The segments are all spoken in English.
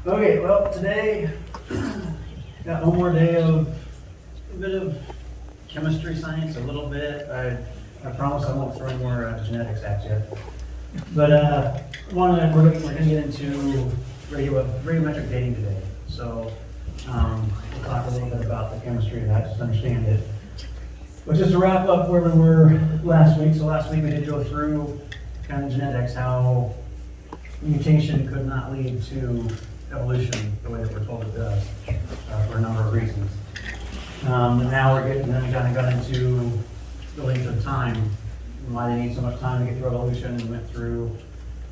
Okay, well, today, got one more day of a bit of chemistry science, a little bit. I promise I won't throw any more genetics at you. But we're gonna get into radiometric dating today. So we'll talk a little bit about the chemistry of that, just to understand it. But just to wrap up where we were last week. So last week we did go through kind of genetics, how mutation could not lead to evolution the way that we're told it does, for a number of reasons. And now then we kind of got into the length of time, and why they need so much time to get through evolution, and went through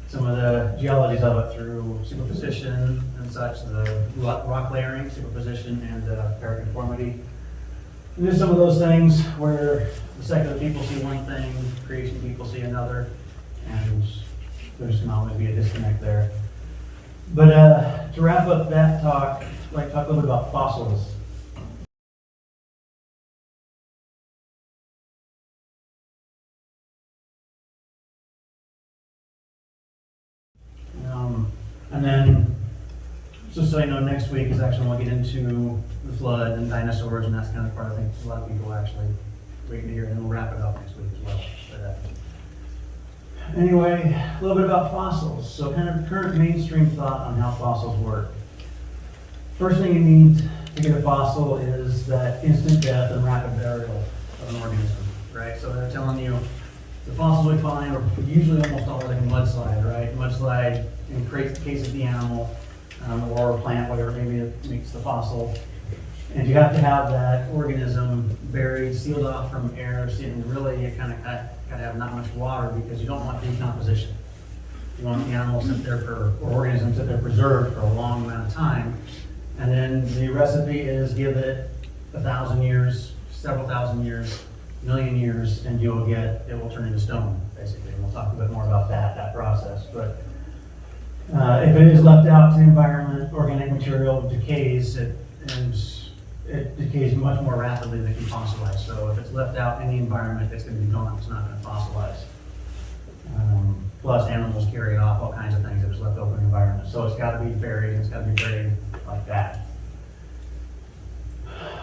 some of the geologies of it through superposition and such, the rock layering, superposition, and paraconformity. And there's some of those things where the secular people see one thing, creation people see another, and there's can always be a disconnect there. But to wrap up that talk, I'd like to talk a little bit about fossils. And then, just so you know, next week is actually when we'll get into the flood and dinosaurs, and that's kind of part I think a lot of people actually waiting to hear, and then we'll wrap it up next week as well. But, anyway, a little bit about fossils. So kind of current mainstream thought on how fossils work. First thing you need to get a fossil is that instant death and rapid burial of an organism, right? So they're telling you the fossils we find are usually almost always like a mudslide, right? Mudslide in the case of the animal, or a plant, whatever maybe it makes the fossil. And you have to have that organism buried, sealed off from air, and really you kind of got to have not much water because you don't want decomposition. You want the animal sit there or organisms sit there preserved for a long amount of time. And then the recipe is give it 1,000 years, several thousand years, million years, and it will turn into stone, basically. And we'll talk a bit more about that process. But if it is left out to the environment, organic material decays, it decays much more rapidly than it can fossilize. So if it's left out in the environment, it's going to be gone. It's not going to fossilize. Plus, animals carry off all kinds of things if it's left open in the environment. So it's got to be buried. It's got to be buried like that.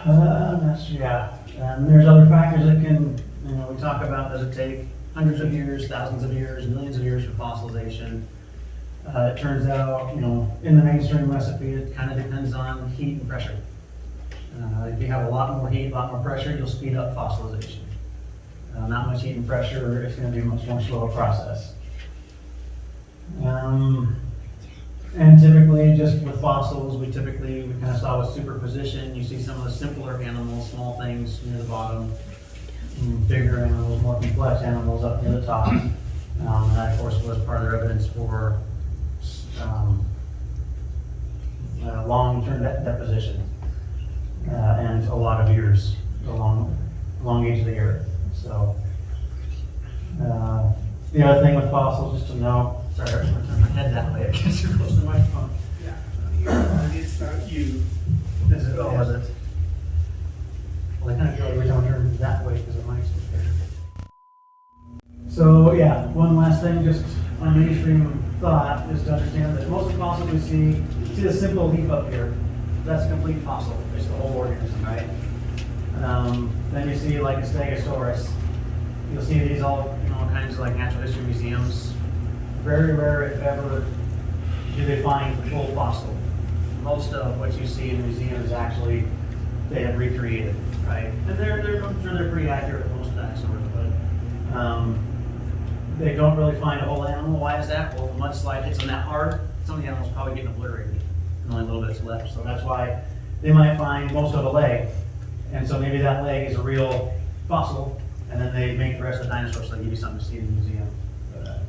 And there's other factors that can, we talk about, does it take hundreds of years, thousands of years, millions of years for fossilization? It turns out, in the mainstream recipe, it kind of depends on heat and pressure. If you have a lot more heat, a lot more pressure, you'll speed up fossilization. Not much heat and pressure, it's going to be a much more slower process. And typically, just with fossils, we kind of saw with superposition, you see some of the simpler animals, small things near the bottom, bigger animals, more complex animals up near the top. And that, of course, was part of their evidence for long-term deposition and a lot of years, the long age of the earth. So the other thing with fossils, just to know, sorry, I'm going to turn my head that way. I can't too close to the microphone. Yeah, it's not you. Is it? Oh, was it? Well, I kind of feel like we don't turn that way because the mic's there. So yeah, one last thing, just on mainstream thought, is to understand that most of the fossils we see the simple leaf up here. That's a complete fossil. It's the whole organism, right? Then you see like a Stegosaurus. You'll see these all kinds of like natural history museums. Very rare, if ever, do they find the full fossil. Most of what you see in museums actually they have recreated, right? And I'm sure they're pretty accurate with most dinosaurs, but they don't really find a whole animal. Why is that? Well, the mudslide hits them that hard. Some of the animals probably getting obliterated, and only a little bit's left. So that's why they might find most of a leg, and so maybe that leg is a real fossil, and then they make the rest of the dinosaurs so they give you something to see in the museum. But,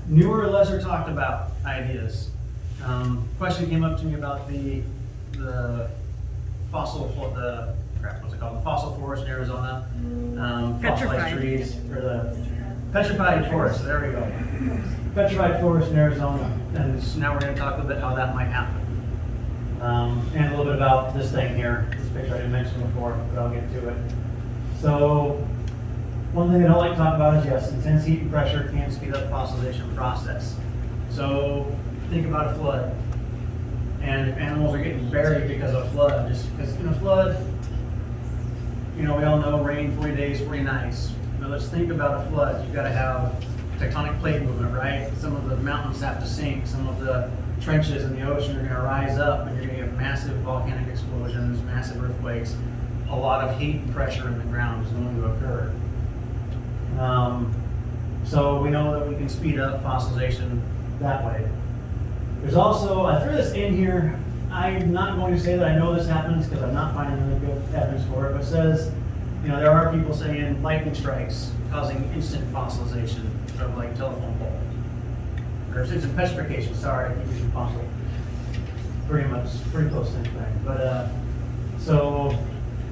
newer, lesser talked about ideas. Question came up to me about the fossil, what's it called? The fossil forest in Arizona. Fossilized trees, or the petrified forest, there we go. Petrified forest in Arizona. And so now we're going to talk a bit how that might happen. And a little bit about this thing here, this picture I didn't mention before, but I'll get to it. So, one thing I don't like to talk about is, yes, intense heat and pressure can speed up the fossilization process. So, think about a flood. And if animals are getting buried because of a flood, just because in a flood, we all know rain 40 days, 40 nights. Now let's think about a flood. You've got to have tectonic plate movement, right? Some of the mountains have to sink. Some of the trenches in the ocean are going to rise up, and you're going to get massive volcanic explosions, massive earthquakes. A lot of heat and pressure in the ground is going to occur. So we know that we can speed up fossilization that way. There's also, I threw this in here, I'm not going to say that I know this happens because I'm not finding really good evidence for it, but it says, there are people saying lightning strikes causing instant fossilization of like telephone pole. Or instant petrification, sorry, I keep using fossil. Pretty close to the same thing. But, so,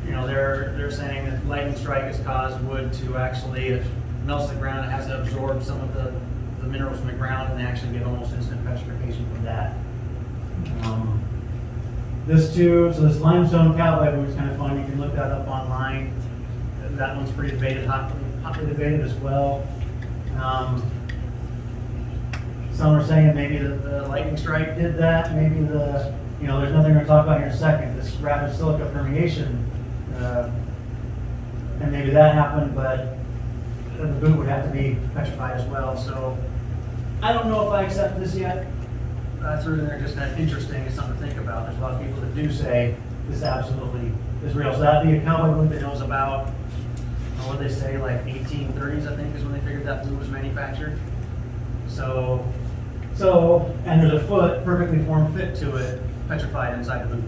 they're saying that lightning strike has caused wood to actually, it melts the ground, it has to absorb some of the minerals from the ground, and they actually get almost instant petrification from that. This limestone cowboy boot is kind of fun. You can look that up online. That one's pretty debated, hotly debated as well. Some are saying maybe the lightning strike did that. Maybe there's nothing we're going to talk about here in a second. This rapid silica permeation, and maybe that happened, but the boot would have to be petrified as well. So I don't know if I accept this yet. I threw it in there just kind of interesting. It's something to think about. There's a lot of people that do say this absolutely is real. So that'd be a cowboy boot that knows about, what they say, like 1830s, I think, is when they figured that boot was manufactured. So, and there's a foot, perfectly formed fit to it, petrified inside the boot.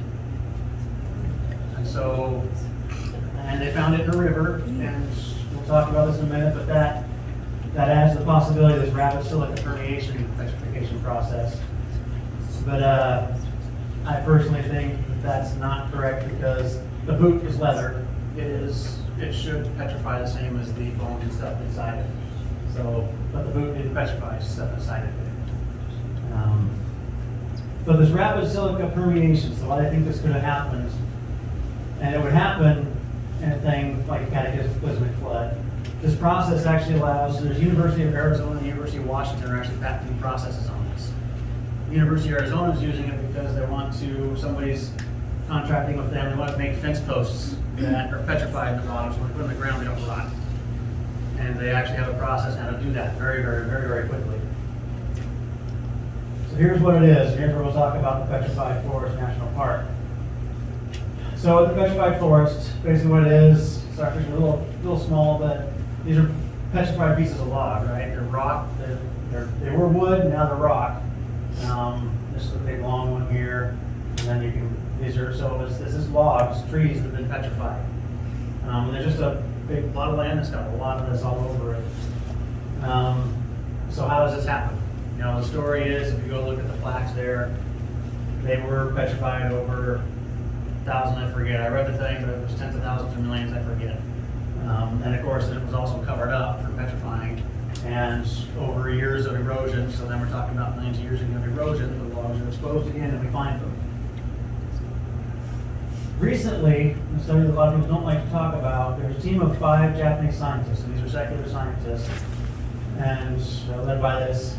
And they found it in a river, and we'll talk about this in a minute, but that adds the possibility of this rapid silica permeation petrification process. But I personally think that's not correct because the boot is leather. It should petrify the same as the bones and stuff inside it. But the boot didn't petrify, it's stuff inside it. So this rapid silica permeation, so why I think this could have happened, and it would happen in a thing like a cataclysmic flood. This process actually allows, there's University of Arizona and the University of Washington are actually patenting processes on this. The University of Arizona is using it because they want to, somebody's contracting with them, they want to make fence posts that are petrified in the bottom, so when they put them in the ground, they don't rot. And they actually have a process how to do that very, very, very, very quickly. So here's what it is. Here's where we'll talk about the Petrified Forest National Park. So the Petrified Forest, basically what it is, sorry, it's a little small, but these are petrified pieces of log, right? They're rock, they were wood, now they're rock. This is a big long one here, and then this is logs, trees that have been petrified. And there's just a big plot of land that's got a lot of this all over it. So how does this happen? The story is, if you go look at the plaques there, they were petrified over 1,000, I forget. I read the thing, but it was tens of thousands or millions, I forget. And of course, it was also covered up for petrifying. And over years of erosion, so then we're talking about millions of years of erosion, the logs are exposed again and we find them. Recently, a study that a lot of people don't like to talk about, there's a team of 5 Japanese scientists, and these are secular scientists, and they're led by this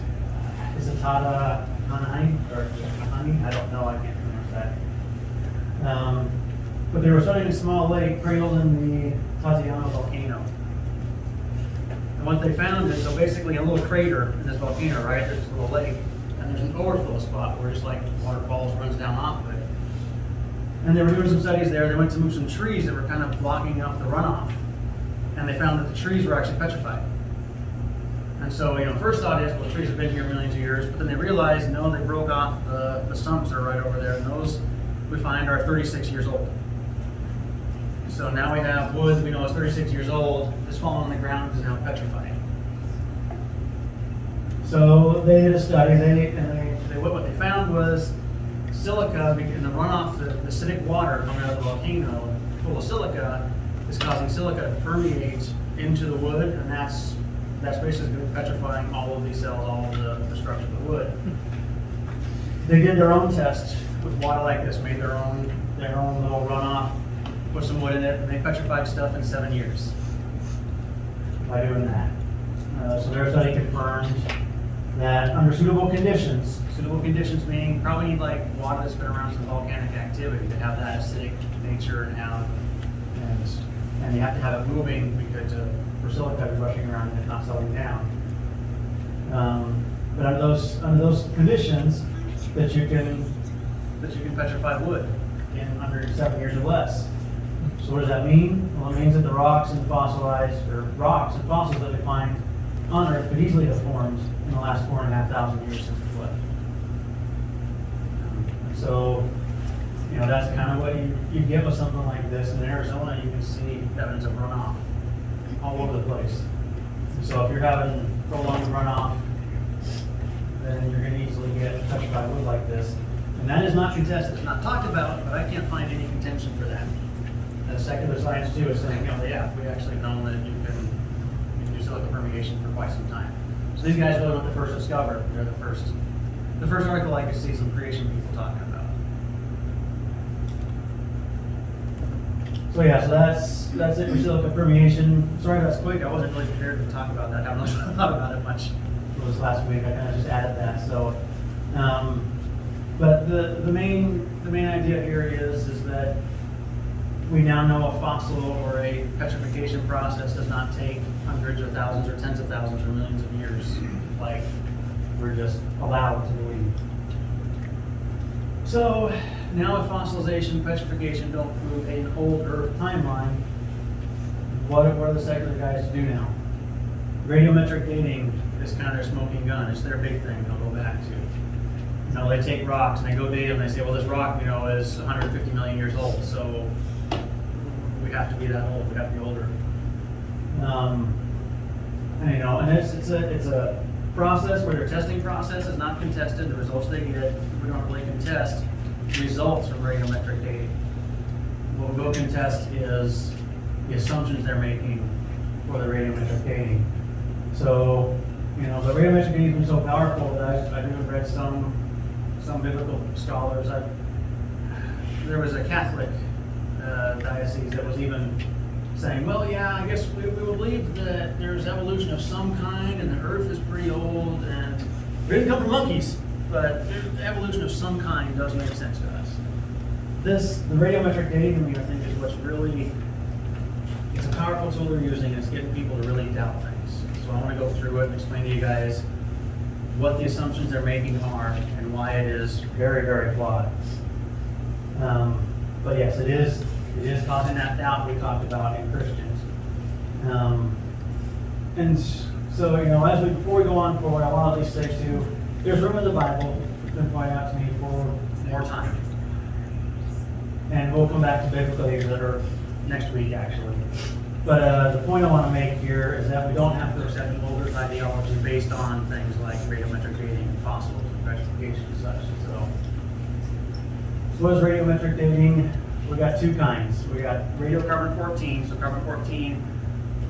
Izatada Hanai, or Hanai, I don't know, I can't pronounce that. But they were studying a small lake cradled in the Tazayama volcano. And what they found is, so basically a little crater in this volcano, right? There's a little lake, and there's an overflow spot where just like water falls, runs down off of it. And they were doing some studies there. They went to move some trees that were kind of blocking up the runoff. And they found that the trees were actually petrified. And so, first thought is, well, the trees have been here millions of years, but then they realized, no, they broke off the stumps that are right over there, and those we find are 36 years old. So now we have wood that we know is 36 years old. This fallen on the ground is now petrified. So they did a study, what they found was silica in the runoff, the acidic water coming out of the volcano, full of silica, is causing silica to permeate into the wood, and that's basically petrifying all of these cells, all of the structure of the wood. They did their own test with water like this, made their own little runoff, put some wood in it, and they petrified stuff in 7 years by doing that. So their study confirmed that under suitable conditions meaning probably need like water that's been around some volcanic activity to have that acidic nature and you have to have it moving because for silica is rushing around and it's not settling down. But under those conditions that you can petrify wood in under 7 years or less. So what does that mean? Well, it means that the rocks and fossils that we find on Earth could easily have formed in the last 4,500 years since the flood. So, that's kind of what you get with something like this. In Arizona, you can see evidence of runoff all over the place. So if you're having prolonged runoff, then you're going to easily get petrified wood like this. And that is not contested. It's not talked about, but I can't find any contention for that. And secular science too is saying, yeah, we actually know that you can do silica permeation for quite some time. So these guys really weren't the first to discover it. They're the first article I could see some creation people talking about. So yeah, so that's it for silica permeation. Sorry that's quick. I wasn't really prepared to talk about that. I haven't really thought about it much this last week. I kind of just added that. So, but the main idea here is that we now know a fossil or a petrification process does not take hundreds or thousands or tens of thousands or millions of years, like we're just allowed to believe. So now with fossilization, petrification don't prove an old Earth timeline, what are the secular guys do now? Radiometric dating is kind of their smoking gun. It's their big thing they'll go back to. They take rocks and they go date them and they say, well, this rock, is 150 million years old, so we have to be that old. We have to be older. And it's a process where their testing process is not contested. The results they get, we don't really contest results from radiometric dating. What we will contest is the assumptions they're making for the radiometric dating. So, the radiometric dating is so powerful that I've even read some biblical scholars. There was a Catholic diocese that was even saying, well, yeah, I guess we will believe that there's evolution of some kind and the Earth is pretty old and we didn't come from monkeys, but the evolution of some kind does make sense to us. The radiometric dating, I think, is what's really, it's a powerful tool they're using and it's getting people to really doubt things. So I want to go through it and explain to you guys what the assumptions they're making are and why it is very, very flawed. But yes, it is causing that doubt we talked about in Christians. And so, before we go on forward, I want to at least say too, there's room in the Bible that's been pointed out to me for more time. And we'll come back to biblical ages that are next week, actually. But the point I want to make here is that we don't have to accept an older ideology based on things like radiometric dating and fossils and petrification and such. So what is radiometric dating? We got two kinds. We got radiocarbon-14. So carbon-14,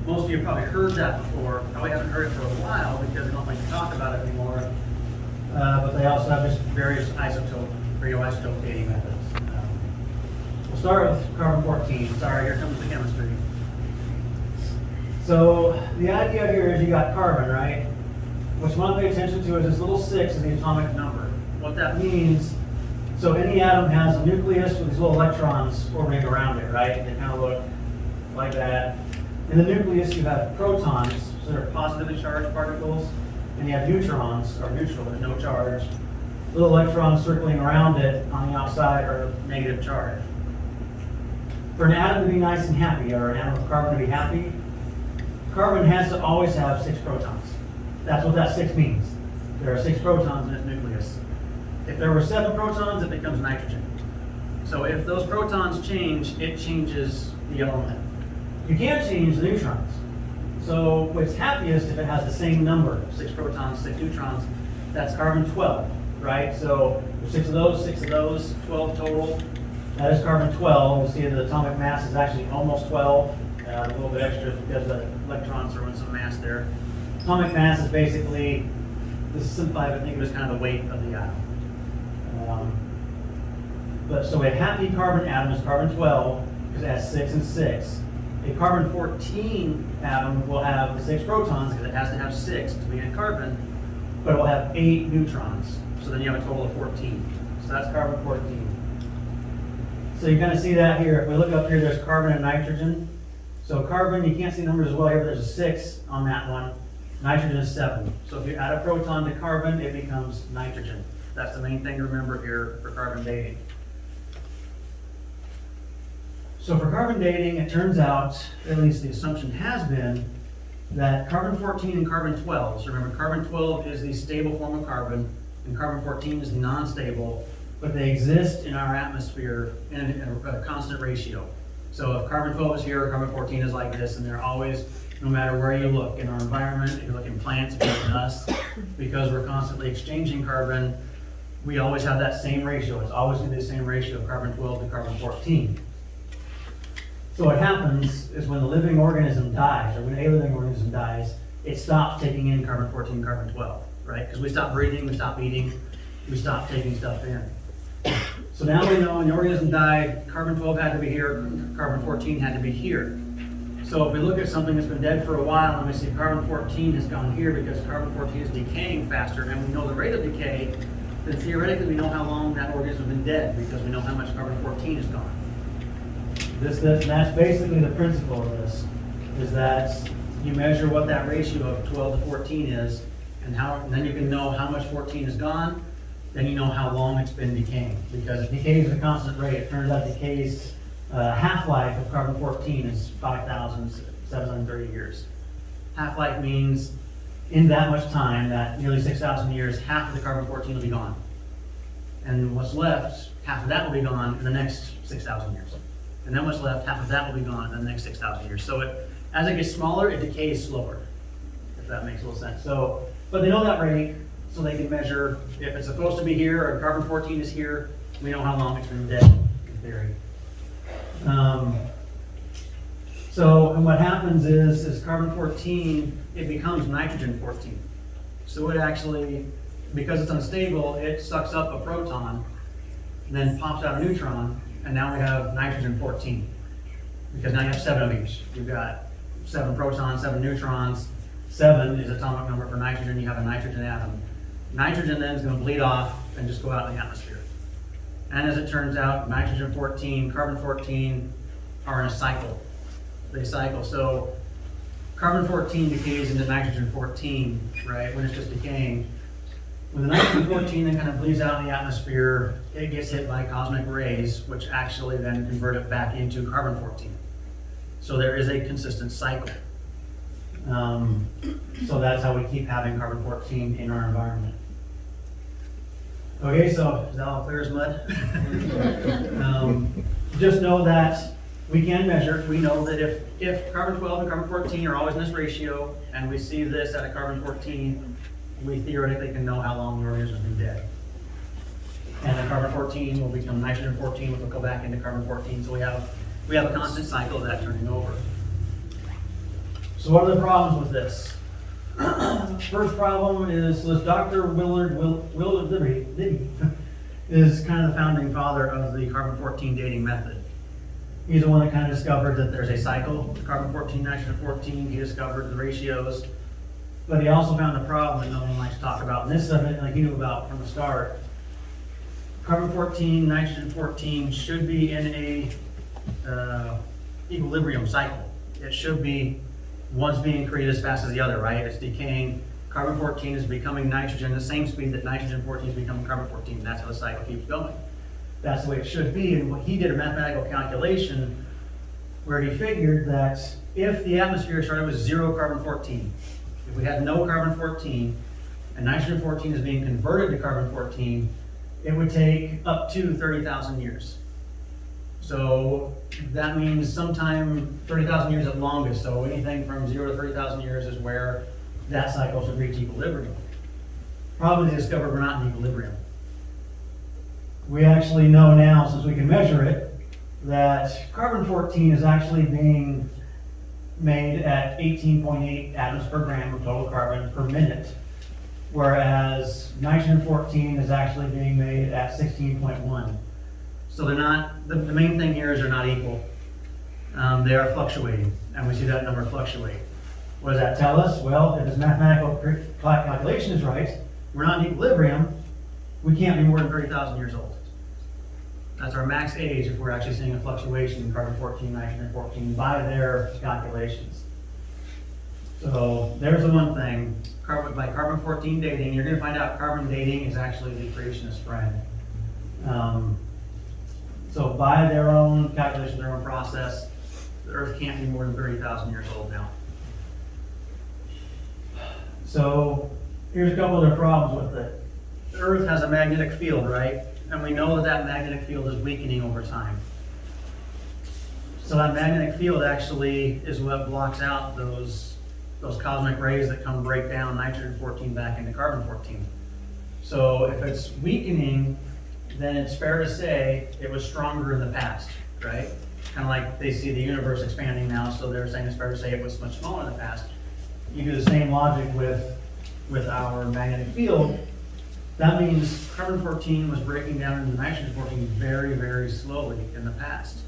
most of you have probably heard that before. Probably haven't heard it for a while because they don't like to talk about it anymore. But they also have just various radioisotope dating methods. We'll start with carbon-14. Sorry, here comes the chemistry. So the idea here is you got carbon, right? What you want to pay attention to is this little 6 is the atomic number. What that means, so any atom has a nucleus with these little electrons orbiting around it, right? They kind of look like that. In the nucleus you have protons, so they're positively charged particles, and you have neutrons, or neutral, there's no charge. Little electrons circling around it on the outside are negative charge. For an atom to be nice and happy, or an atom of carbon to be happy, carbon has to always have 6 protons. That's what that 6 means. There are 6 protons in its nucleus. If there were 7 protons, it becomes nitrogen. So if those protons change, it changes the element. You can't change the neutrons. So it's happiest if it has the same number, 6 protons, 6 neutrons. That's carbon-12, right? So there's 6 of those, 12 total. That is carbon-12. You see the atomic mass is actually almost 12. A little bit extra because the electrons are in some mass there. Atomic mass is basically, this is simplified, but think of it as kind of the weight of the atom. So a happy carbon atom is carbon-12 because it has 6 and 6. A carbon-14 atom will have the 6 protons because it has to have 6 to be in carbon. but it will have 8 neutrons. So then you have a total of 14. So that's carbon 14. So you kind of see that here. If we look up here, there's carbon and nitrogen. So carbon, you can't see numbers as well here, but there's a 6 on that one. Nitrogen is 7. So if you add a proton to carbon, it becomes nitrogen. That's the main thing to remember here for carbon dating. So for carbon dating, it turns out, at least the assumption has been, that carbon 14 and carbon 12, so remember carbon 12 is the stable form of carbon, and carbon 14 is non-stable, but they exist in our atmosphere in a constant ratio. So if carbon 12 is here, carbon 14 is like this, and they're always, no matter where you look, in our environment, if you look in plants, if you look in us, because we're constantly exchanging carbon, we always have that same ratio. It's always going to be the same ratio of carbon 12 to carbon 14. So what happens is when the living organism dies, or when a living organism dies, it stops taking in carbon 14, carbon 12, right? Because we stop breathing, we stop eating, we stop taking stuff in. So now we know when the organism died, carbon 12 had to be here, carbon 14 had to be here. So if we look at something that's been dead for a while and we see carbon 14 has gone here because carbon 14 is decaying faster and we know the rate of decay, then theoretically we know how long that organism has been dead because we know how much carbon 14 is gone. That's basically the principle of this, is that you measure what that ratio of 12 to 14 is, and then you can know how much 14 is gone, then you know how long it's been decaying. Because it decays at a constant rate. It turns out decay's half-life of carbon 14 is 5,730 years. Half-life means in that much time, that nearly 6,000 years, half of the carbon 14 will be gone. And what's left, half of that will be gone in the next 6,000 years. And then what's left, half of that will be gone in the next 6,000 years. So as it gets smaller, it decays slower, if that makes a little sense. So, but they know that rate, so they can measure if it's supposed to be here or carbon 14 is here, we know how long it's been dead, in theory. And what happens is carbon 14, it becomes nitrogen 14. So it actually, because it's unstable, it sucks up a proton, and then pops out a neutron, and now we have nitrogen 14. Because now you have 7 of each. You've got 7 protons, 7 neutrons. 7 is atomic number for nitrogen. You have a nitrogen atom. Nitrogen then is going to bleed off and just go out in the atmosphere. And as it turns out, nitrogen 14, carbon 14 are in a cycle. They cycle. So carbon 14 decays into nitrogen 14, right, when it's just decaying. When the nitrogen 14 then kind of bleeds out in the atmosphere, it gets hit by cosmic rays, which actually then convert it back into carbon 14. So there is a consistent cycle. So that's how we keep having carbon 14 in our environment. Okay, so is that all clear as mud? Just know that we can measure. We know that if carbon 12 and carbon 14 are always in this ratio, and we see this at a carbon 14, we theoretically can know how long the organism has been dead. And then carbon 14 will become nitrogen 14, which will go back into carbon 14. So we have a constant cycle of that turning over. So what are the problems with this? First problem is this Dr. Willard Libby is kind of the founding father of the carbon 14 dating method. He's the one that kind of discovered that there's a cycle, carbon 14, nitrogen 14. He discovered the ratios. But he also found a problem that no one likes to talk about. And this is something like he knew about from the start. Carbon 14, nitrogen 14 should be in a equilibrium cycle. It should be one's being created as fast as the other, right? It's decaying. Carbon 14 is becoming nitrogen at the same speed that nitrogen 14 is becoming carbon 14. That's how the cycle keeps going. That's the way it should be. And what he did a mathematical calculation where he figured that if the atmosphere started with 0 carbon 14, if we had no carbon 14, and nitrogen 14 is being converted to carbon 14, it would take up to 30,000 years. So that means sometime 30,000 years at longest. So anything from 0 to 30,000 years is where that cycle should reach equilibrium. Probably discovered we're not in equilibrium. We actually know now, since we can measure it, that carbon 14 is actually being made at 18.8 atoms per gram of total carbon per minute, whereas nitrogen 14 is actually being made at 16.1. So they're not, the main thing here is they're not equal. They are fluctuating, and we see that number fluctuate. What does that tell us? Well, if this mathematical calculation is right, we're not in equilibrium, we can't be more than 30,000 years old. That's our max age if we're actually seeing a fluctuation in carbon-14, nitrogen-14 by their calculations. So there's the one thing, by carbon-14 dating, you're gonna find out carbon dating is actually the creationist friend. So by their own calculation, their own process, the Earth can't be more than 30,000 years old now. So here's a couple other problems with it. The Earth has a magnetic field, right? And we know that that magnetic field is weakening over time. So that magnetic field actually is what blocks out those cosmic rays that come break down nitrogen-14 back into carbon-14. So if it's weakening, then it's fair to say it was stronger in the past, right? Kind of like they see the universe expanding now, so they're saying it's fair to say it was much smaller in the past. You do the same logic with our magnetic field. That means carbon-14 was breaking down into nitrogen-14 very, very slowly in the past.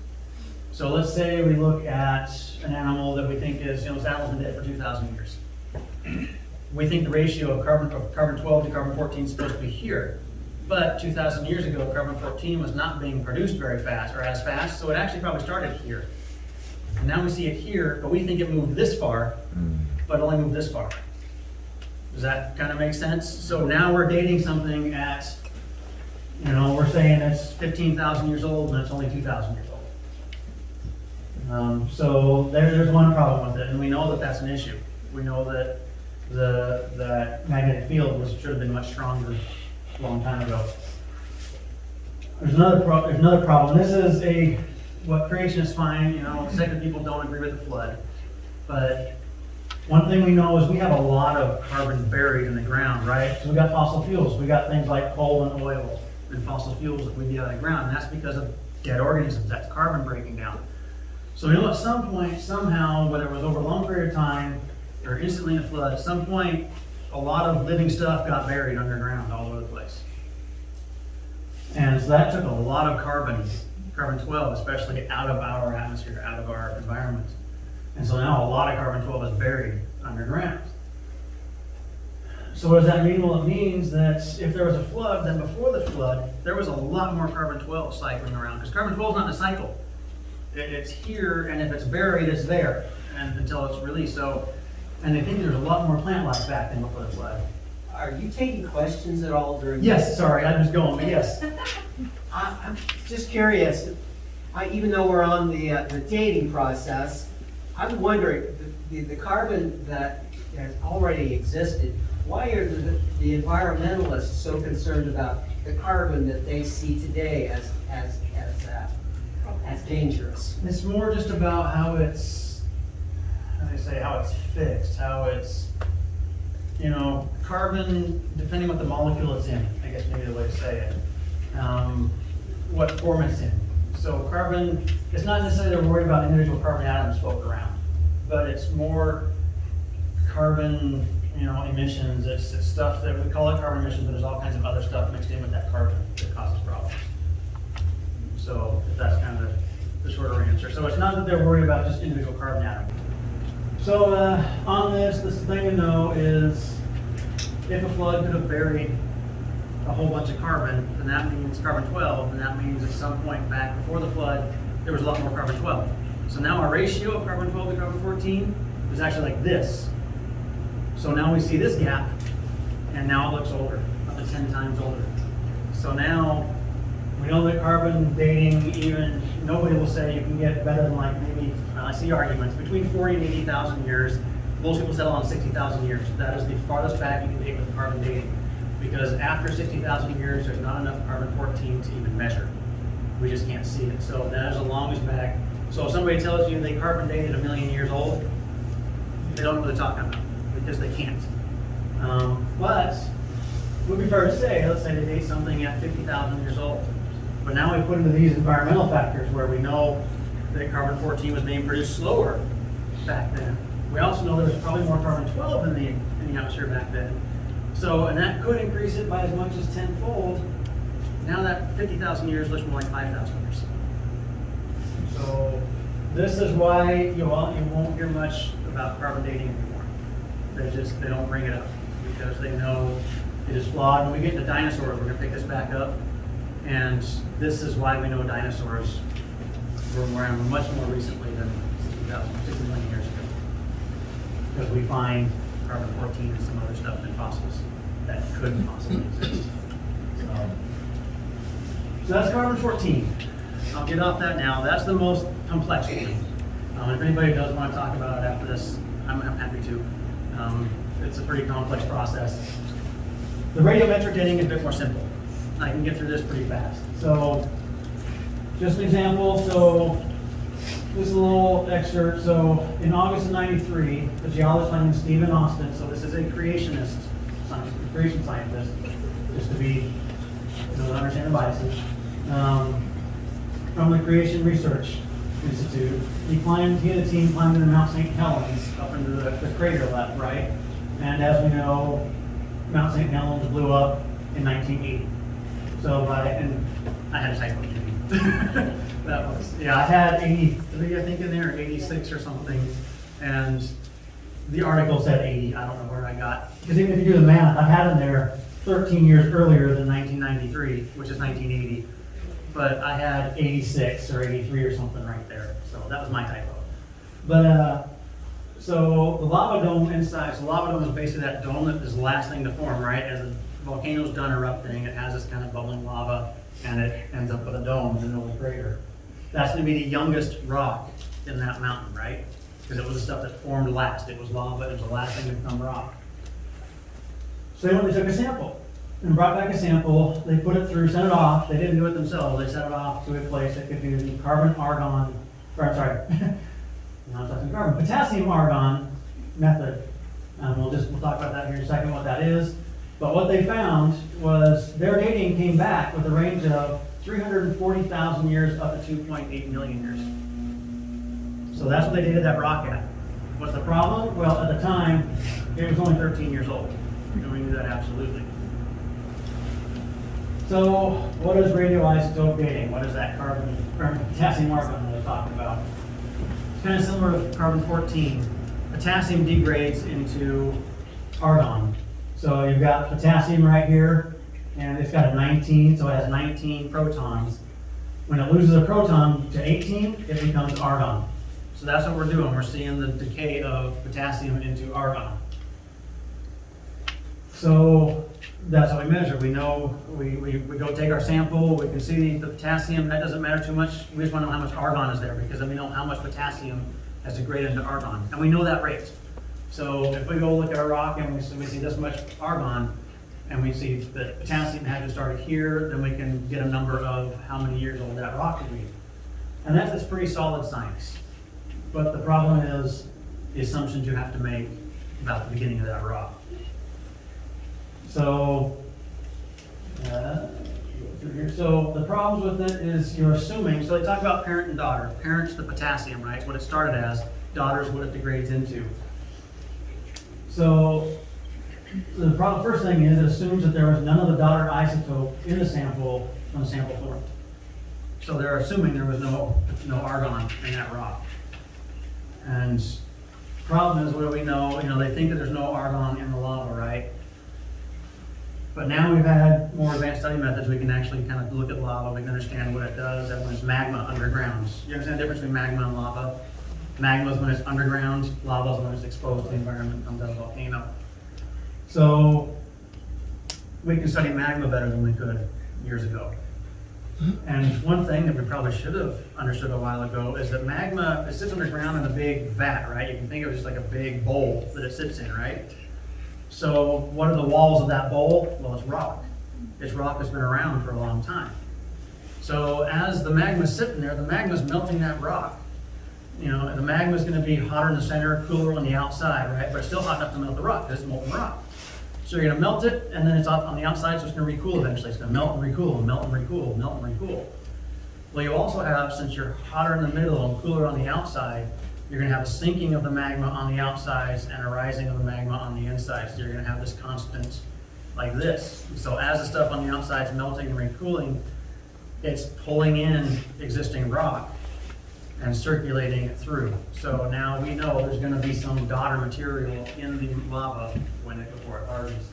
So let's say we look at an animal that we think is, this animal's been dead for 2,000 years. We think the ratio of carbon-12 to carbon-14 is supposed to be here. But 2,000 years ago, carbon-14 was not being produced very fast or as fast, so it actually probably started here. And now we see it here, but we think it moved this far, but only moved this far. Does that kind of make sense? So now we're dating something at, we're saying it's 15,000 years old and it's only 2,000 years old. So there's one problem with it, and we know that that's an issue. We know that the magnetic field should have been much stronger a long time ago. There's another problem. This is what creationists find, secular people don't agree with the flood. But one thing we know is we have a lot of carbon buried in the ground, right? So we got fossil fuels. We got things like coal and oil and fossil fuels that we get out of the ground. And that's because of dead organisms. That's carbon breaking down. So we know at some point, somehow, whether it was over a long period of time or instantly in a flood, at some point, a lot of living stuff got buried underground all over the place. And so that took a lot of carbon-12, especially out of our atmosphere, out of our environment. And so now a lot of carbon-12 is buried underground. So what does that mean? Well, it means that if there was a flood, then before the flood, there was a lot more carbon-12 cycling around. Because carbon-12 is not in a cycle. It's here, and if it's buried, it's there and until it's released. And they think there's a lot more plant life back than before the flood. Are you taking questions at all during? Yes, sorry, I'm just going, but yes. I'm just curious, even though we're on the dating process, I'm wondering, the carbon that has already existed, why are the environmentalists so concerned about the carbon that they see today as dangerous? It's more just about how it's, how it's fixed, how it's, carbon, depending what the molecule it's in, I guess maybe the way to say it, what form it's in. So carbon, it's not necessarily they're worried about individual carbon atoms floating around, but it's more carbon, emissions. It's stuff that we call it carbon emissions, but there's all kinds of other stuff mixed in with that carbon that causes problems. So that's kind of the shorter answer. So it's not that they're worried about just individual carbon atoms. So on this thing to know is if a flood could have buried a whole bunch of carbon, then that means carbon-12, and that means at some point back before the flood, there was a lot more carbon-12. So now our ratio of carbon-12 to carbon-14 is actually like this. So now we see this gap, and now it looks older, up to 10 times older. So now we know that carbon dating, even nobody will say you can get better than I see arguments, between 40 and 80,000 years. Most people settle on 60,000 years. That is the farthest back you can date with carbon dating. Because after 60,000 years, there's not enough carbon-14 to even measure. We just can't see it. So that is the longest back. So if somebody tells you they carbon dated 1 million years old, they don't know what they're talking about, because they can't. But it would be fair to say, let's say they date something at 50,000 years old. But now we put into these environmental factors where we know that carbon-14 was being produced slower back then. We also know there was probably more carbon-12 in the atmosphere back then. So, and that could increase it by as much as 10-fold. Now that 50,000 years looks more like 5,000 years. So this is why you won't hear much about carbon dating anymore. They don't bring it up because they know It is flawed. When we get into dinosaurs, we're gonna pick this back up. And this is why we know dinosaurs were around much more recently than 60 million years ago. Because we find carbon-14 and some other stuff in fossils that couldn't possibly exist. So that's carbon-14. I'll get off that now. That's the most complex one. If anybody does want to talk about it after this, I'm happy to. It's a pretty complex process. The radiometric dating is a bit more simple. I can get through this pretty fast. So, just an example. So, this is a little excerpt. So, in August of '93, the geologist named Stephen Austin. So, this is a creation scientist, just to be, to understand the biases. From the Creation Research Institute, he and the team climbed into Mount St. Helens up into the crater left, right? And as we know, Mount St. Helens blew up in 1980. So and I had a typo. That was, yeah, I had 83, I think, in there, or 86 or something. And the article said 80. I don't know where I got. Because even if you do the math, I had in there 13 years earlier than 1993, which is 1980. But I had 86 or 83 or something right there. So that was my typo. But so the lava dome inside, so the lava dome is basically that dome that is the last thing to form, right? As the volcano's done erupting, it has this kind of bubbling lava and it ends up with a dome in the middle of the crater. That's going to be the youngest rock in that mountain, right? Because it was the stuff that formed last. It was lava, it was the last thing to become rock. So they took a sample and brought back a sample. They put it through, sent it off. They didn't do it themselves. They sent it off to a place that could do the carbon-argon, or I'm sorry, now I'm talking carbon, potassium-argon method. We'll talk about that here in a second, what that is. But what they found was their dating came back with a range of 340,000 years up to 2.8 million years. So that's what they dated that rock at. What's the problem? Well, at the time, it was only 13 years old. And we knew that absolutely. So what is radioisotope dating? What is that carbon, or potassium argon that I was talking about? It's kind of similar to carbon-14. Potassium degrades into argon. So you've got potassium right here, and it's got a 19, so it has 19 protons. When it loses a proton to 18, it becomes argon. So that's what we're doing. We're seeing the decay of potassium into argon. So that's how we measure. We know, we go take our sample, we can see the potassium. That doesn't matter too much. We just want to know how much argon is there, because then we know how much potassium has degraded into argon. And we know that rate. So if we go look at our rock and we see this much argon, and we see that potassium had to start here, then we can get a number of how many years old that rock could be. And that's pretty solid science. But the problem is the assumptions you have to make about the beginning of that rock. So, go through here. So the problems with it is you're assuming, so they talk about parent and daughter. Parent's the potassium, right? It's what it started as. Daughter's what it degrades into. So the first thing is it assumes that there was none of the daughter isotope in the sample when the sample formed. So they're assuming there was no argon in that rock. And problem is, what do we know? They think that there's no argon in the lava, right? But now we've had more advanced study methods. We can actually kind of look at lava. We can understand what it does and when it's magma underground. You understand the difference between magma and lava? Magma is when it's underground. Lava is when it's exposed to the environment and comes out of a volcano. So we can study magma better than we could years ago. And one thing that we probably should have understood a while ago is that magma, it sits underground in a big vat, right? You can think of it just like a big bowl that it sits in, right? So what are the walls of that bowl? Well, it's rock. It's rock that's been around for a long time. So as the magma's sitting there, the magma's melting that rock. The magma's going to be hotter in the center, cooler on the outside, right? But it's still hot enough to melt the rock because it's molten rock. So you're going to melt it, and then it's up on the outside, so it's going to recool eventually. It's going to melt and recool, melt and recool, melt and recool. Well, you also have, since you're hotter in the middle and cooler on the outside, you're going to have a sinking of the magma on the outsides and a rising of the magma on the insides. So you're going to have this constant like this. So as the stuff on the outside is melting and recooling, it's pulling in existing rock and circulating it through. So now we know there's going to be some daughter material in the lava before it hardens.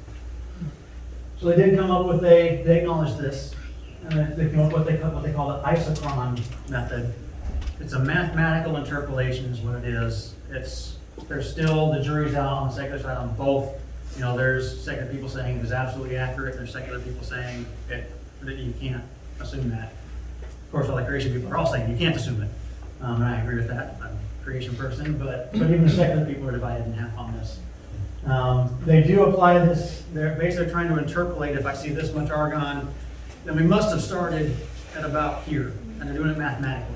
So they did come up with they acknowledged this, and they came up with what they call the isochron method. It's a mathematical interpolation is what it is. There's still, the jury's out on the secular side on both. You know, there's secular people saying it is absolutely accurate, there's secular people saying that you can't assume that. Of course, all the creation people are all saying you can't assume it. And I agree with that. I'm a creation person, but even the secular people are divided in half on this. They do apply this, they're basically trying to interpolate, if I see this much argon, then we must have started at about here, and they're doing it mathematically.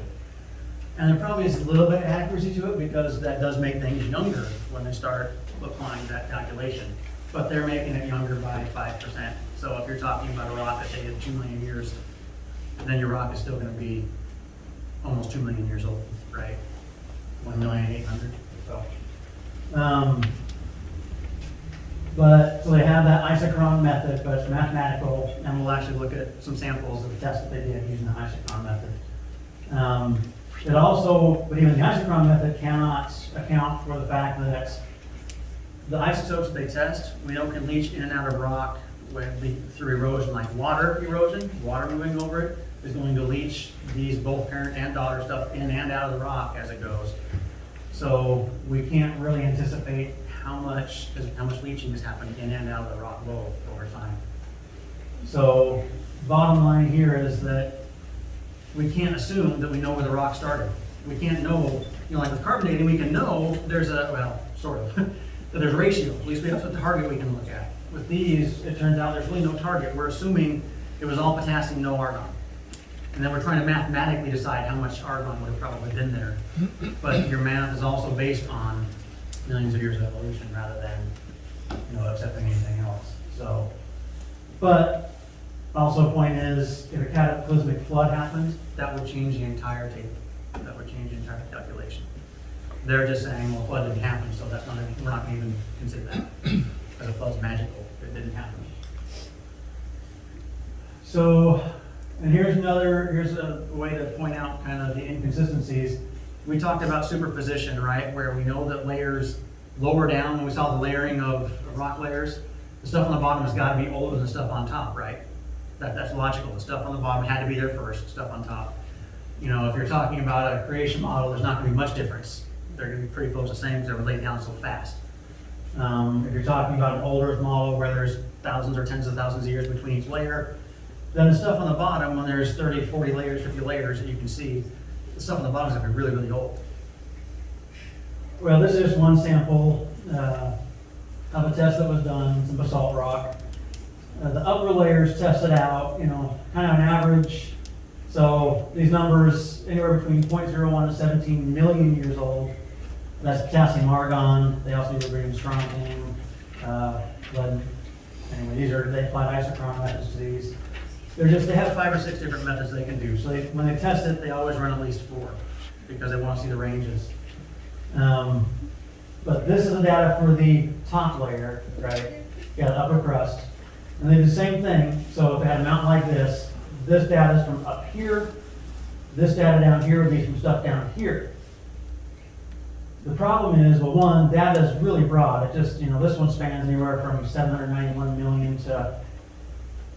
And there probably is a little bit of accuracy to it, because that does make things younger when they start applying that calculation. But they're making it younger by 5%. So if you're talking about a rock that dated 2 million years, then your rock is still gonna be almost 2 million years old, right? 1,800,000, so. But, so they have that isochron method, but it's mathematical, and we'll actually look at some samples of the tests that they did using the isochron method. It also, but even the isochron method cannot account for the fact that the isotopes they test, we know can leach in and out of rock through erosion, like water erosion, water moving over it is going to leach these both parent and daughter stuff in and out of the rock as it goes. So we can't really anticipate how much leaching is happening in and out of the rock both over time. So bottom line here is that we can't assume that we know where the rock started. We can't know, like with carbon dating, we can know there's sort of, that there's a ratio. At least we have a target we can look at. With these, it turns out there's really no target. We're assuming it was all potassium, no argon. And then we're trying to mathematically decide how much argon would have probably been there. But your math is also based on millions of years of evolution rather than, accepting anything else. So, but also point is, if a cataclysmic flood happened, that would change the entire table. That would change the entire calculation. They're just saying, well, flood didn't happen, so that's not, we're not gonna even consider that. Because a flood's magical, it didn't happen. So, and here's a way to point out kind of the inconsistencies. We talked about superposition, right? Where we know that layers lower down, when we saw the layering of rock layers, the stuff on the bottom has got to be older than the stuff on top, right? That's logical. The stuff on the bottom had to be there first, stuff on top. If you're talking about a creation model, there's not going to be much difference. They're going to be pretty close to the same because they were laid down so fast. If you're talking about an older model where there's thousands or tens of thousands of years between each layer, then the stuff on the bottom, when there's 30, 40 layers, 50 layers that you can see, the stuff on the bottom is going to be really, really old. Well, this is one sample of a test that was done, some basalt rock. The upper layers tested out, kind of an average. So these numbers, anywhere between 0.01 to 17 million years old. That's potassium argon. They also use rubidium strontium, lead. Anyway, they applied isochron methods to these. They have 5 or 6 different methods they can do. So when they test it, they always run at least 4 because they want to see the ranges. But this is the data for the top layer, right? You got the upper crust. And they do the same thing. So if they had a mountain like this data is from up here. This data down here would be from stuff down here. The problem is, well, one, data is really broad. It just, this one spans anywhere from 791 million to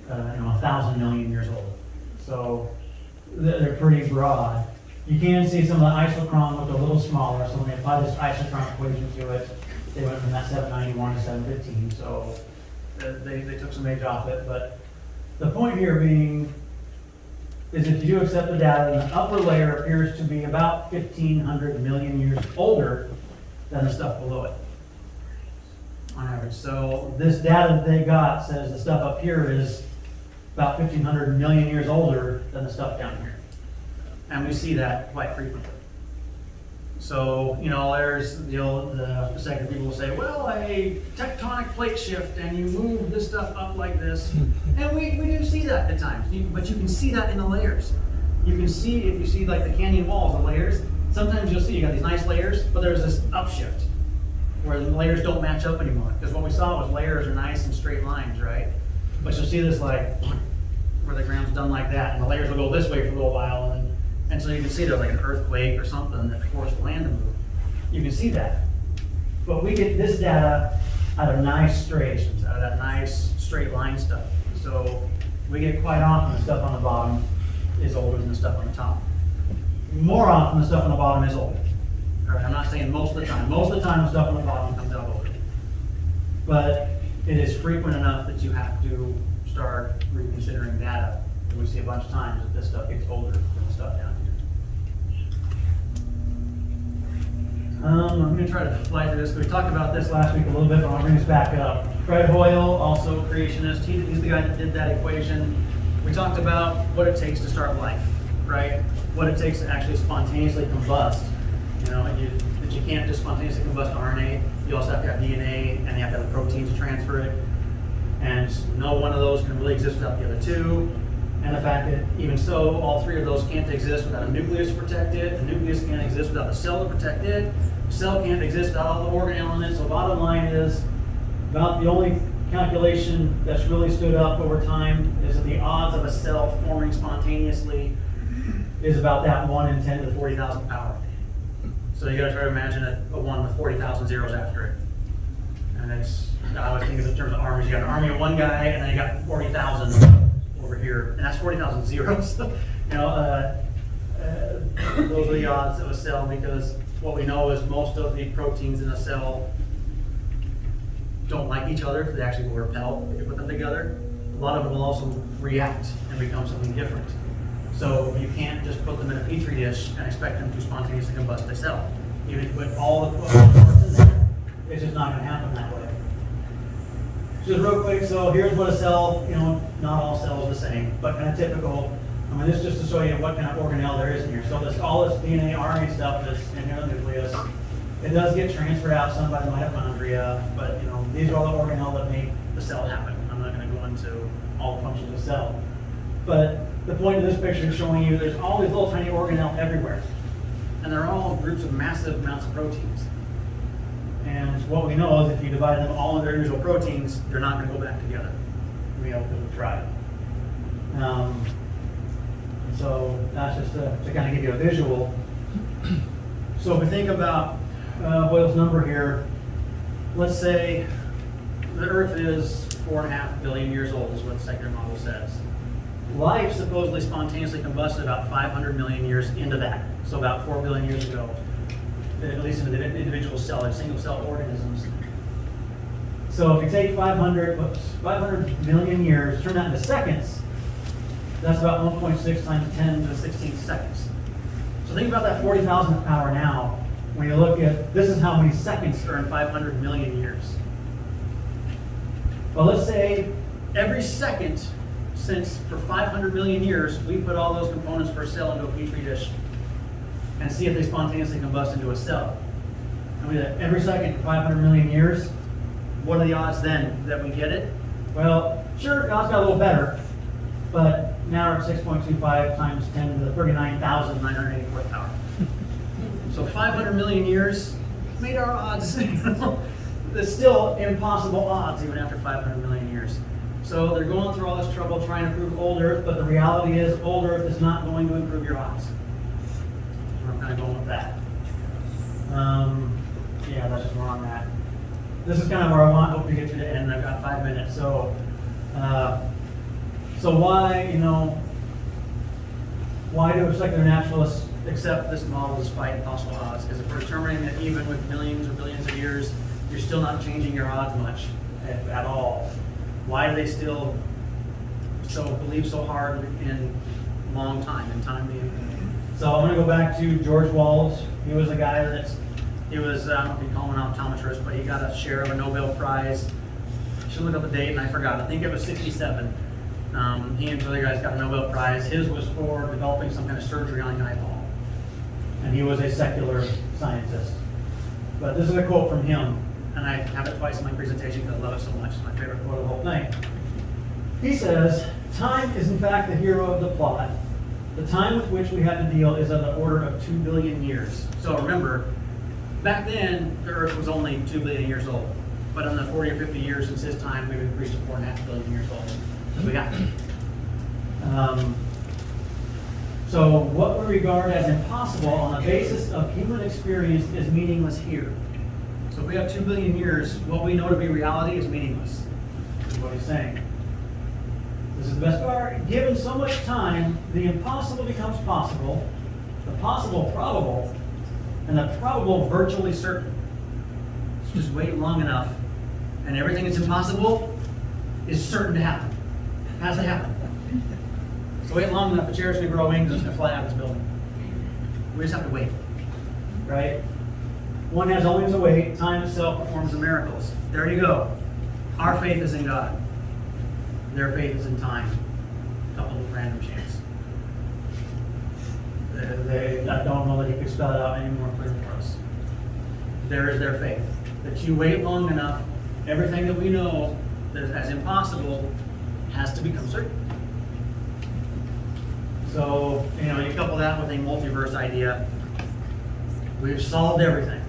1,000 million years old. So they're pretty broad. You can see some of the isochron look a little smaller, so when they apply this isochron equation to it, they went from that 791 to 715, so they took some age off it. But the point here being is if you do accept the data, the upper layer appears to be about 1,500 million years older than the stuff below it, on average. So this data that they got says the stuff up here is about 1,500 million years older than the stuff down here. And we see that quite frequently. So, there's the second people will say, well, a tectonic plate shift and you move this stuff up like this. And we do see that at times, but you can see that in the layers. You can see, if you see like the canyon walls, the layers, sometimes you'll see you got these nice layers, but there's this upshift where the layers don't match up anymore. Because what we saw was layers are nice and straight lines, right? But you'll see this like, where the ground's done like that, and the layers will go this way for a little while, and so you can see there's like an earthquake or something that forced the land to move. You can see that. But we get this data out of nice striations, out of that nice straight line stuff. So we get quite often the stuff on the bottom is older than the stuff on the top. More often the stuff on the bottom is older. All right, I'm not saying most of the time. Most of the time the stuff on the bottom comes out older. But it is frequent enough that you have to start reconsidering data. And we see a bunch of times that this stuff gets older than the stuff down here. I'm gonna try to fly through this. We talked about this last week a little bit, but I'll bring this back up. Fred Hoyle, also creationist, he's the guy that did that equation. We talked about what it takes to start life, right? What it takes to actually spontaneously combust. You know, that you can't just spontaneously combust RNA. You also have to have DNA, and you have to have the protein to transfer it. And no one of those can really exist without the other two. And the fact that even so, all three of those can't exist without a nucleus to protect it. The nucleus can't exist without the cell to protect it. The cell can't exist without all the organelle in it. So bottom line is, about the only calculation that's really stood up over time is that the odds of a cell forming spontaneously is about that 1 in 10 to the 40,000th power. So you gotta try to imagine a 1 with 40,000 zeros after it. And it's, I always think of it in terms of armies. You got an army of one guy, and then you got 40,000 over here, and that's 40,000 zeros. You know, those are the odds of a cell, because what we know is most of the proteins in a cell don't like each other. They actually will repel if you put them together. A lot of them will also react and become something different. So you can't just put them in a petri dish and expect them to spontaneously combust a cell. Even if you put all the parts in there, it's just not going to happen that way. Just real quick, so here's what a cell, you know, not all cells are the same, but kind of typical. I mean, this is just to show you what kind of organelle there is in here. So all this DNA, RNA stuff that's in here in the nucleus, it does get transferred out some by the mitochondria, but you know, these are all the organelle that make the cell happen. I'm not going to go into all the functions of the cell. But the point of this picture is showing you there's all these little tiny organelle everywhere. And they're all groups of massive amounts of proteins. And what we know is if you divide them all into their usual proteins, they're not going to go back together. We know because we tried. So that's just to kind of give you a visual. So if we think about Hoyle's number here, let's say the Earth is 4.5 billion years old, is what the secular model says. Life supposedly spontaneously combusted about 500 million years into that, so about 4 billion years ago, at least in the individual cell, like single cell organisms. So if you take 500 million years, turn that into seconds, that's about 1.6 times 10 to the 16th seconds. So think about that 40,000th power now. When you look at, this is how many seconds are in 500 million years. Well, let's say every second since for 500 million years, we put all those components per cell into a petri dish and see if they spontaneously combust into a cell. And we do that every second for 500 million years. What are the odds then that we get it? Well, sure, the odds got a little better, but now we're at 6.25 times 10 to the 39,984th power. So 500 million years made our odds. There's still impossible odds even after 500 million years. So they're going through all this trouble trying to prove old Earth, but the reality is old Earth is not going to improve your odds. I'm kind of going with that. Yeah, that's just where I'm at. This is kind of where I want, hope to get to the end. I've got 5 minutes. So why, you know, why do secular naturalists accept this model despite impossible odds? Because if we're determining that even with millions or billions of years, you're still not changing your odds much at all, why do they still believe so hard in long time, in time being? So I'm going to go back to George Walls. He was a guy I don't know if you call him an optometrist, but he got a share of a Nobel Prize. I should look up the date, and I forgot. I think it was 67. He and two other guys got a Nobel Prize. His was for developing some kind of surgery on the eyeball. And he was a secular scientist. But this is a quote from him, and I have it twice in my presentation because I love it so much. It's my favorite quote of the whole thing. He says, "Time is in fact the hero of the plot. The time with which we have to deal is of the order of 2 billion years." So remember, back then, the Earth was only 2 billion years old. But in the 40 or 50 years since his time, we've increased to 4.5 billion years old. So we got so what we regard as impossible on the basis of human experience is meaningless here. So if we have 2 billion years, what we know to be reality is meaningless, is what he's saying. This is the best part. Given so much time, the impossible becomes possible, the possible probable, and the probable virtually certain. Just wait long enough, and everything that's impossible is certain to happen. Has to happen. So wait long enough, a chair's gonna grow wings and it's gonna fly out of this building. We just have to wait, right? One has always to wait. Time itself performs the miracles. There you go. Our faith is in God. Their faith is in time, coupled with random chance. I don't know that he could spell it out any more clear for us. There is their faith. That you wait long enough, everything that we know that is as impossible has to become certain. So, you couple that with a multiverse idea, we've solved everything.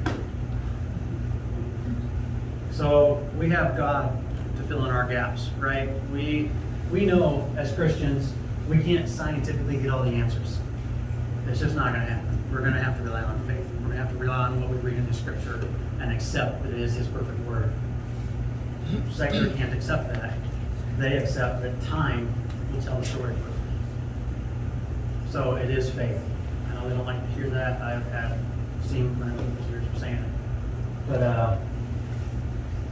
So we have God to fill in our gaps, right? We know as Christians, we can't scientifically get all the answers. It's just not going to happen. We're going to have to rely on faith. We're going to have to rely on what we read in the Scripture and accept that it is His perfect Word. Secular can't accept that. They accept that time will tell the story perfectly. So it is faith. I know they don't like to hear that. I've had seen my years of saying it. But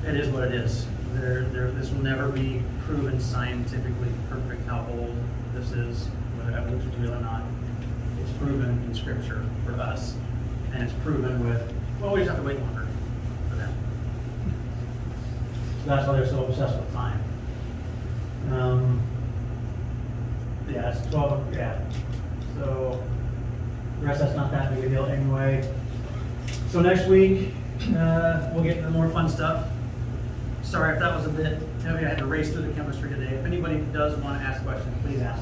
it is what it is. This will never be proven scientifically perfect how old this is, whether evidence is real or not. It's proven in Scripture for us. And it's proven with, well, we just have to wait longer for them. So that's why they're so obsessed with time. Yeah, it's 12, yeah. So the rest, that's not that big a deal anyway. So next week, we'll get into more fun stuff. Sorry if that was a bit heavy. I had to race through the chemistry today. If anybody does want to ask questions, please ask.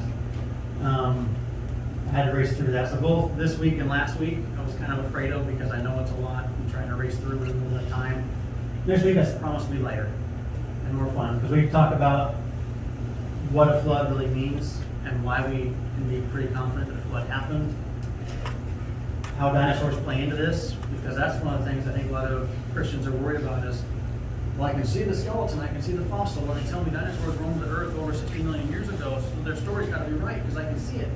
I had to race through that. So both this week and last week, I was kind of afraid of because I know it's a lot. I'm trying to race through in a little bit of time. Next week, I promise to be lighter and more fun because we talk about what a flood really means and why we can be pretty confident that a flood happened. How dinosaurs play into this, because that's one of the things I think a lot of Christians are worried about is, well, I can see the skeleton, I can see the fossil, when they tell me dinosaurs roamed the earth over 60 million years ago, so their story's got to be right because I can see it.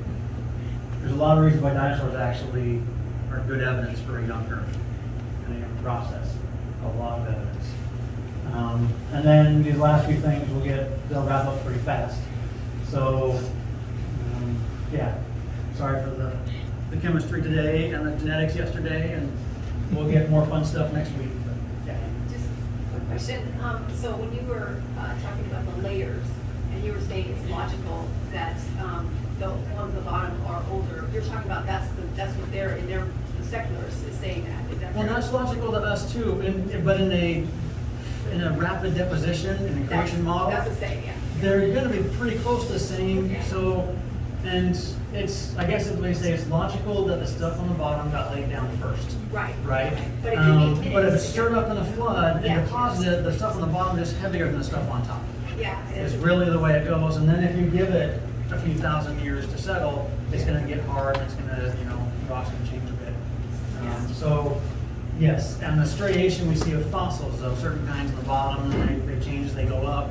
There's a lot of reasons why dinosaurs actually are good evidence for a young earth in the young process. A lot of evidence. And then these last few things they'll wrap up pretty fast. So, yeah, sorry for the chemistry today and the genetics yesterday, and we'll get more fun stuff next week. But, yeah. Just a quick question. So when you were talking about the layers, and you were saying it's logical that the ones at the bottom are older, you're talking about that's what they're in their the secularists is saying that. Is that Well, correct? that's logical to us too, but in a rapid deposition in a creation model, That's the same, yeah. they're going to be pretty close to the same. Okay. So, and I guess they say it's logical that the stuff on the bottom got laid down first. Right. Right? But if you need But if it's stirred up in a flood Yeah. and deposited, the stuff on the bottom is heavier than the stuff on top. Yeah. It's really the way it goes. And then if you give it a few thousand years to settle, it's going to get hard. It's going to, rocks going to change a bit. So, yes. And the striation we see of fossils of certain kinds on the bottom, they change as they go up.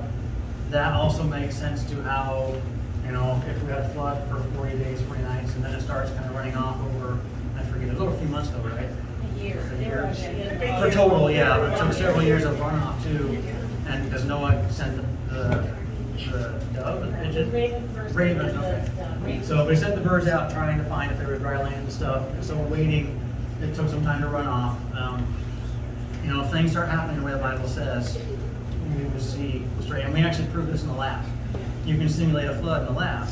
That also makes sense to how, if we had a flood for 40 days, 40 nights, and then it starts kind of running off over, I forget, it was over a few months though, right? A year. A year. For total, yeah, but it took several years of runoff too. And because Noah sent the dove, the pigeon? Raven, okay. So we sent the birds out trying to find if there was dry land and stuff. And so we're waiting. It took some time to run off. If things start happening the way the Bible says, we will see straight. And we actually proved this in the lab. You can simulate a flood in the lab.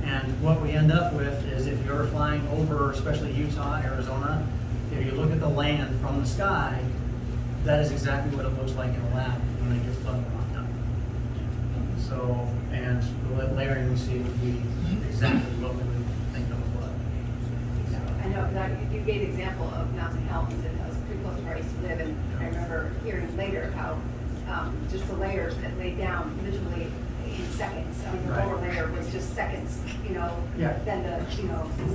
And what we end up with is if you're flying over, especially Utah, Arizona, if you look at the land from the sky, that is exactly what it looks like in the lab when they get flood runoff done. So, and the layering we see would be exactly what we would think of a flood. I know, because you gave the example of Mountain Hell, you said that was pretty close to where I used to live, and I remember hearing later how just the layers that laid down literally in seconds. I mean, the Right. lower layer was just seconds, Yeah. then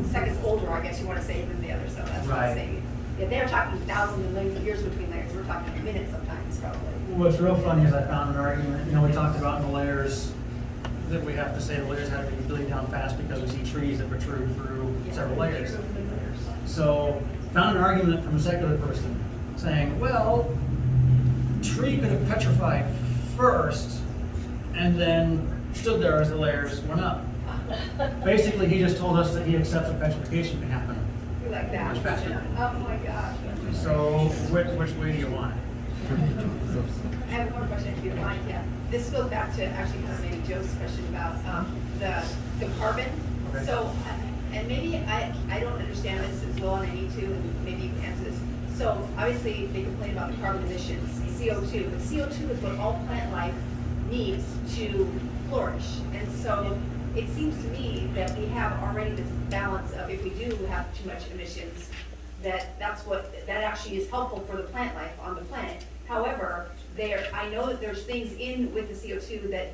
seconds older, I guess you want to say, than the other, so that's what Right. I'm saying. If they're talking thousands and millions of years between layers, we're talking minutes sometimes, probably. What's real funny is I found an argument, we talked about in the layers, that we have to say the layers have to be laid down fast because we see trees that protrude through several layers. So, found an argument from a secular person saying, well, tree could have petrified first and then stood there as the layers went up. Basically, he just told us that he accepts that petrification can happen. Like that. Much faster. Oh my gosh. So, which way do you want it? I have one more question if you don't mind, yeah. This goes back to actually kind of maybe Joe's question about the carbon. Okay. So, and maybe I don't understand this as well, and I need to, and maybe you can answer this. So obviously, they complain about the carbon emissions, CO2, but CO2 is what all plant life needs to flourish. And so it seems to me that we have already this balance of if we do have too much emissions, that actually is helpful for the plant life on the planet. However, I know that there's things in with the CO2 that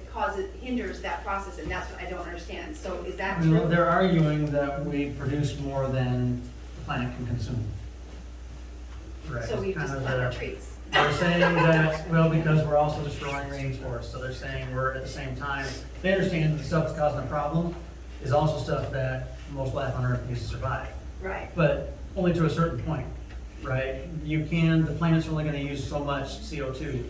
hinders that process, and that's what I don't understand. So is that Well, true? they're arguing that we produce more than the planet can consume. Right, So we it's kind just of plant our the- trees. They're saying that, well, because we're also destroying rainforests, so they're saying we're at the same time, they understand that the stuff that's causing the problem is also stuff that most life on Earth needs to survive. Right. But only to a certain point, right? The planet's only gonna use so much CO2.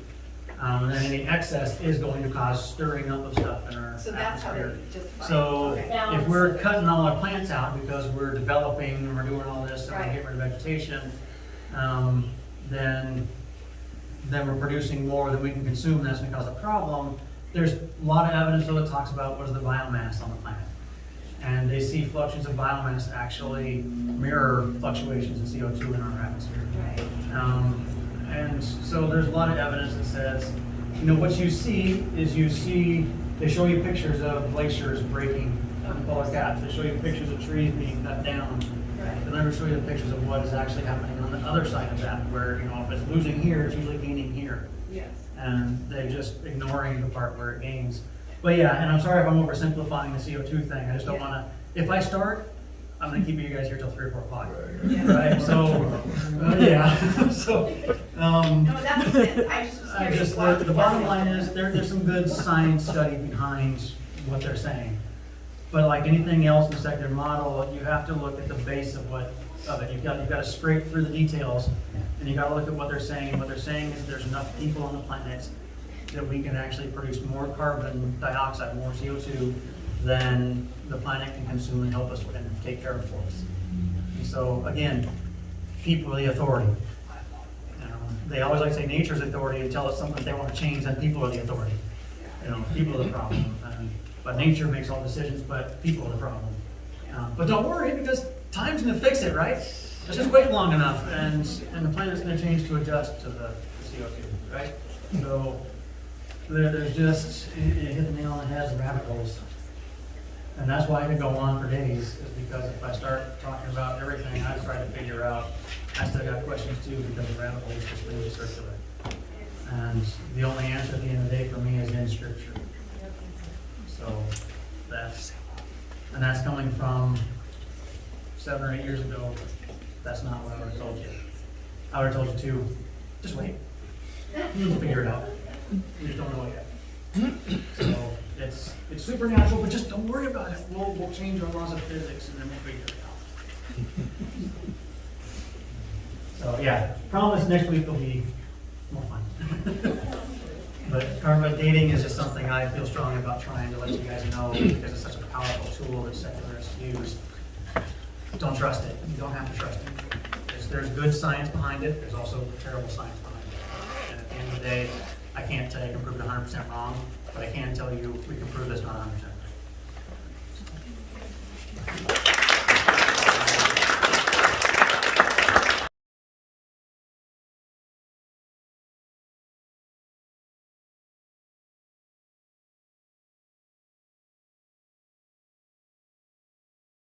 And then any excess is going to cause stirring up of stuff in our So that's how they atmosphere. justify it. So Okay. if we're cutting all our plants out because we're developing and we're doing all this and we're Right. getting rid of vegetation, then we're producing more than we can consume, and that's gonna cause a problem. There's a lot of evidence though that talks about what is the biomass on the planet. And they see fluctuations of biomass actually mirror fluctuations in CO2 in our atmosphere. Right. And so there's a lot of evidence that says, what you see is they show you pictures of glaciers breaking in polar caps. They show you pictures of trees being cut down. Right. They never show you the pictures of what is actually happening on the other side of that, where, if it's losing here, it's usually gaining here. Yes. And they're just ignoring the part where it gains. But yeah, and I'm sorry if I'm oversimplifying the CO2 thing. I just don't wanna, if I start, I'm gonna keep you guys here till 3 or 4 o'clock. Right, so, yeah, so, No, that makes sense. I just was curious. why- the bottom line is, there's some good science study behind what they're saying. But like anything else in the secular model, you have to look at the base of it. You've got to scrape through the details, and you gotta look at what they're saying. What they're saying is there's enough people on the planet that we can actually produce more carbon dioxide, more CO2, than the planet can consume and help us and take care of for us. And so, again, people are the authority. They always like to say nature's authority to tell us something they want to change, then people are the authority. People are the problem. But nature makes all decisions, but people are the problem. But don't worry, because time's gonna fix it, right? Let's just wait long enough, and the planet's gonna change to adjust to the CO2, right? So, there's just, you hit the nail on the head, the rabbit holes. And that's why I could go on for days, is because if I start talking about everything, I try to figure out, I still got questions too, because the rabbit holes just leave circular. And the only answer at the end of the day for me is in scripture. So that's coming from 7 or 8 years ago. That's not what I would have told you. I would have told you to, just wait. We'll figure it out. We just don't know it yet. So it's supernatural, but just don't worry about it. We'll change our laws of physics and then we'll figure it out. So yeah, promise next week will be more fun. But carbon dating is just something I feel strongly about trying to let you guys know, because it's such a powerful tool that secularists use. Don't trust it. You don't have to trust it. There's good science behind it. There's also terrible science behind it. And at the end of the day, I can't tell you I can prove it 100% wrong, but I can tell you we can prove it's not 100%